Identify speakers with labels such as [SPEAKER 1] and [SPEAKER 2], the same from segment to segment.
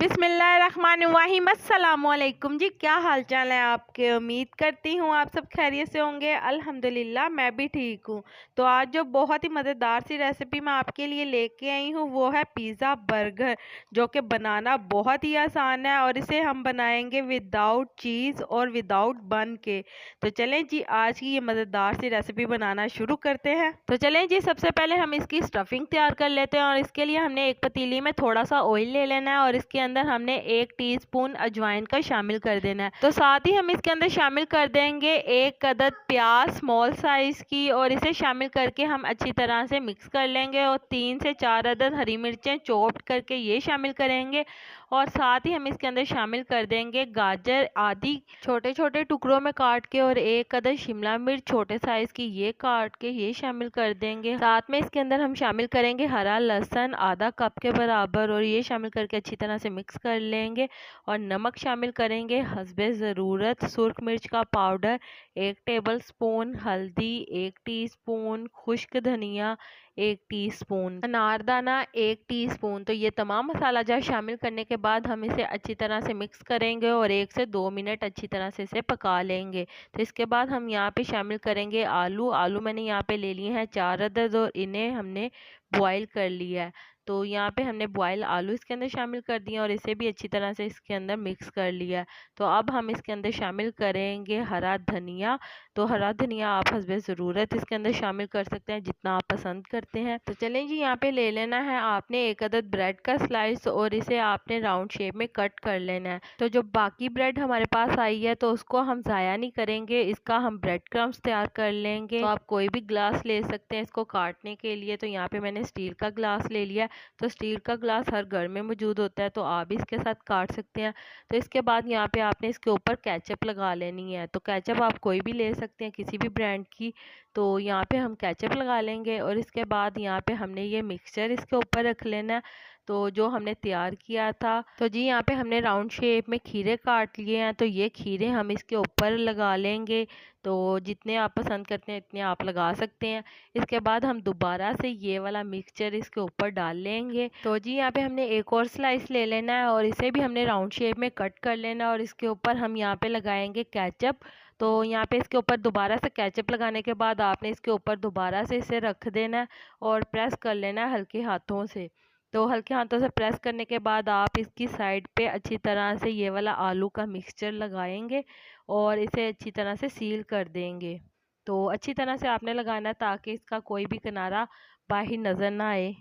[SPEAKER 1] बिस्मिल्लाहिर्रहमानिर्रहीम। अस्सलामुअलैकुम जी, क्या हाल चाल है आपके। उम्मीद करती हूँ आप सब खैरियत से होंगे। अल्हम्दुलिल्लाह मैं भी ठीक हूँ। तो आज जो बहुत ही मज़ेदार सी रेसिपी मैं आपके लिए लेके आई हूँ वो है पिज़्ज़ा बर्गर, जो कि बनाना बहुत ही आसान है और इसे हम बनाएंगे विदाउट चीज़ और विदाउट बन के। तो चलें जी, आज की ये मज़ेदार सी रेसिपी बनाना शुरू करते हैं। तो चलें जी, सबसे पहले हम इसकी स्टफिंग तैयार कर लेते हैं और इसके लिए हमने एक पतीली में थोड़ा सा ऑयल ले लेना है और इसके अंदर हमने 1 टीस्पून अजवाइन का शामिल कर देना है। तो साथ ही हम इसके अंदर शामिल कर देंगे 1 अदद प्याज स्मॉल साइज की और इसे शामिल करके हम अच्छी तरह से मिक्स कर लेंगे और 3 से 4 अदद हरी मिर्चें चॉप्ड करके ये शामिल करेंगे और साथ ही हम इसके अंदर शामिल कर देंगे गाजर आदि छोटे छोटे टुकड़ों में काट के और 1 अदद शिमला मिर्च छोटे साइज की ये काट के ये शामिल कर देंगे। साथ में इसके अंदर हम शामिल करेंगे हरा लहसुन आधा कप के बराबर और ये शामिल करके अच्छी तरह से मिक्स कर लेंगे और नमक शामिल करेंगे हस्बे ज़रूरत, सुर्ख मिर्च का पाउडर 1 टेबल स्पून, हल्दी 1 टीस्पून, खुश्क धनिया 1 टीस्पून, अनारदाना 1 टीस्पून। तो ये तमाम मसाला जार शामिल करने के बाद हम इसे अच्छी तरह से मिक्स करेंगे और 1 से 2 मिनट अच्छी तरह से इसे पका लेंगे। तो इसके बाद हम यहाँ पे शामिल करेंगे आलू मैंने यहाँ पे ले लिए हैं 4 अदद और इन्हें हमने बॉईल कर लिया है। तो यहाँ पे हमने बॉयल आलू इसके अंदर शामिल कर दिए और इसे भी अच्छी तरह से इसके अंदर मिक्स कर लिया है। तो अब हम इसके अंदर शामिल करेंगे हरा धनिया। तो हरा धनिया आप हस्बे ज़रूरत इसके अंदर शामिल कर सकते हैं जितना आप पसंद करते हैं। तो चलें जी, यहाँ पे ले लेना है आपने 1 अदद ब्रेड का स्लाइस और इसे आपने राउंड शेप में कट कर लेना है। तो जो बाकी ब्रेड हमारे पास आई है तो उसको हम ज़ाया नहीं करेंगे, इसका हम ब्रेड क्रम्स तैयार कर लेंगे। तो आप कोई भी ग्लास ले सकते हैं इसको काटने के लिए। तो यहाँ पे मैंने स्टील का ग्लास ले लिया। तो स्टील का ग्लास हर घर में मौजूद होता है तो आप भी इसके साथ काट सकते हैं। तो इसके बाद यहाँ पे आपने इसके ऊपर केचप लगा लेनी है। तो केचप आप कोई भी ले सकते हैं किसी भी ब्रांड की। तो यहाँ पे हम केचप लगा लेंगे और इसके बाद यहाँ पे हमने ये मिक्सचर इसके ऊपर रख लेना है तो जो हमने तैयार किया था। तो जी यहाँ पे हमने राउंड शेप में खीरे काट लिए हैं तो ये खीरे हम इसके ऊपर लगा लेंगे। तो जितने आप पसंद करते हैं इतने आप लगा सकते हैं। इसके बाद हम दोबारा से ये वाला मिक्सचर इसके ऊपर डाल लेंगे। तो जी यहाँ पे हमने एक और स्लाइस ले लेना है और इसे भी हमने राउंड शेप में कट कर लेना है और इसके ऊपर हम यहाँ पे लगाएंगे केचप। तो यहाँ पे इसके ऊपर दोबारा से केचप लगाने के बाद आपने इसके ऊपर दोबारा से इसे रख देना है और प्रेस कर लेना है हल्के हाथों से। तो हल्के हाथों से प्रेस करने के बाद आप इसकी साइड पे अच्छी तरह से ये वाला आलू का मिक्सचर लगाएंगे और इसे अच्छी तरह से सील कर देंगे। तो अच्छी तरह से आपने लगाना है ताकि इसका कोई भी किनारा बाहर नज़र ना आए।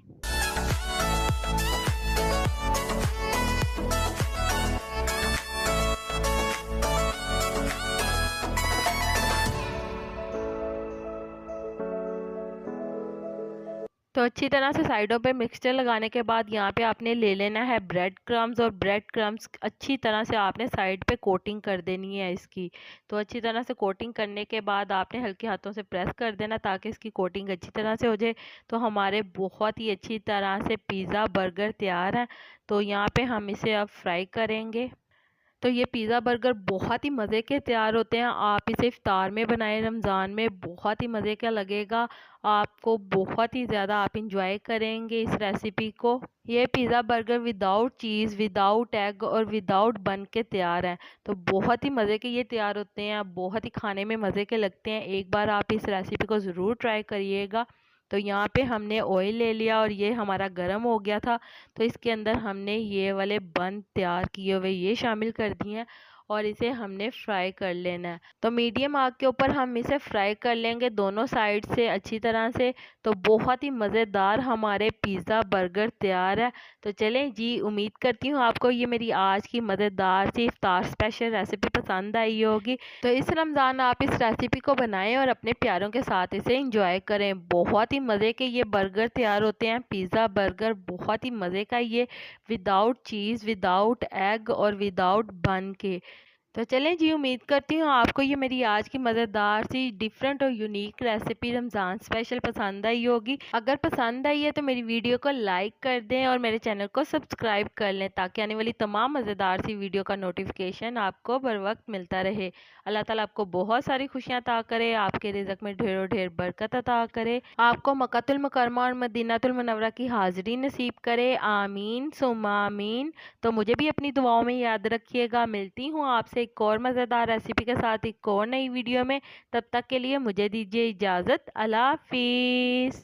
[SPEAKER 1] तो अच्छी तरह से साइडों पे मिक्सचर लगाने के बाद यहाँ पे आपने ले लेना है ब्रेड क्रम्स और ब्रेड क्रम्स अच्छी तरह से आपने साइड पे कोटिंग कर देनी है इसकी। तो अच्छी तरह से कोटिंग करने के बाद आपने हल्के हाथों से प्रेस कर देना ताकि इसकी कोटिंग अच्छी तरह से हो जाए। तो हमारे बहुत ही अच्छी तरह से पिज़्ज़ा बर्गर तैयार है। तो यहाँ पे हम इसे अब फ्राई करेंगे। तो ये पिज़्ज़ा बर्गर बहुत ही मज़े के तैयार होते हैं। आप इसे इफ्तार में बनाएं, रमज़ान में बहुत ही मज़े का लगेगा आपको, बहुत ही ज़्यादा आप इंजॉय करेंगे इस रेसिपी को। ये पिज़्ज़ा बर्गर विदाउट चीज़ विदाउट एग और विदाउट बन के तैयार है। तो बहुत ही मज़े के ये तैयार होते हैं, बहुत ही खाने में मज़े के लगते हैं। एक बार आप इस रेसिपी को ज़रूर ट्राई करिएगा। तो यहाँ पे हमने ऑयल ले लिया और ये हमारा गर्म हो गया था। तो इसके अंदर हमने ये वाले बन तैयार किए हुए ये शामिल कर दिए हैं और इसे हमने फ्राई कर लेना है। तो मीडियम आग के ऊपर हम इसे फ्राई कर लेंगे दोनों साइड से अच्छी तरह से। तो बहुत ही मज़ेदार हमारे पिज़्ज़ा बर्गर तैयार है। तो चलें जी, उम्मीद करती हूँ आपको ये मेरी आज की मज़ेदार सी इफ्तार स्पेशल रेसिपी पसंद आई होगी। तो इस रमज़ान आप इस रेसिपी को बनाएं और अपने प्यारों के साथ इसे इंजॉय करें। बहुत ही मज़े के ये बर्गर तैयार होते हैं, पिज़्ज़ा बर्गर बहुत ही मज़े का ये विदाउट चीज़ विदाउट एग और विदाउट बन के। तो चलें जी, उम्मीद करती हूँ आपको ये मेरी आज की मज़ेदार सी डिफरेंट और यूनिक रेसिपी रमज़ान स्पेशल पसंद आई होगी। अगर पसंद आई है तो मेरी वीडियो को लाइक कर दें और मेरे चैनल को सब्सक्राइब कर लें ताकि आने वाली तमाम मज़ेदार सी वीडियो का नोटिफिकेशन आपको बर वक्त मिलता रहे। अल्लाह ताला आपको बहुत सारी खुशियाँ अता करे, आपके रिज़्क में ढेरों ढेर बरकत अता करे, आपको मक्कातुल मुकर्रमा और मदीनातुल मुनव्वरा की हाज़िरी नसीब करे। आमीन सुम्मा आमीन। तो मुझे भी अपनी दुआओं में याद रखिएगा। मिलती हूँ आपसे एक और मज़ेदार रेसिपी के साथ एक और नई वीडियो में। तब तक के लिए मुझे दीजिए इजाज़त। अल्लाह हाफिज़।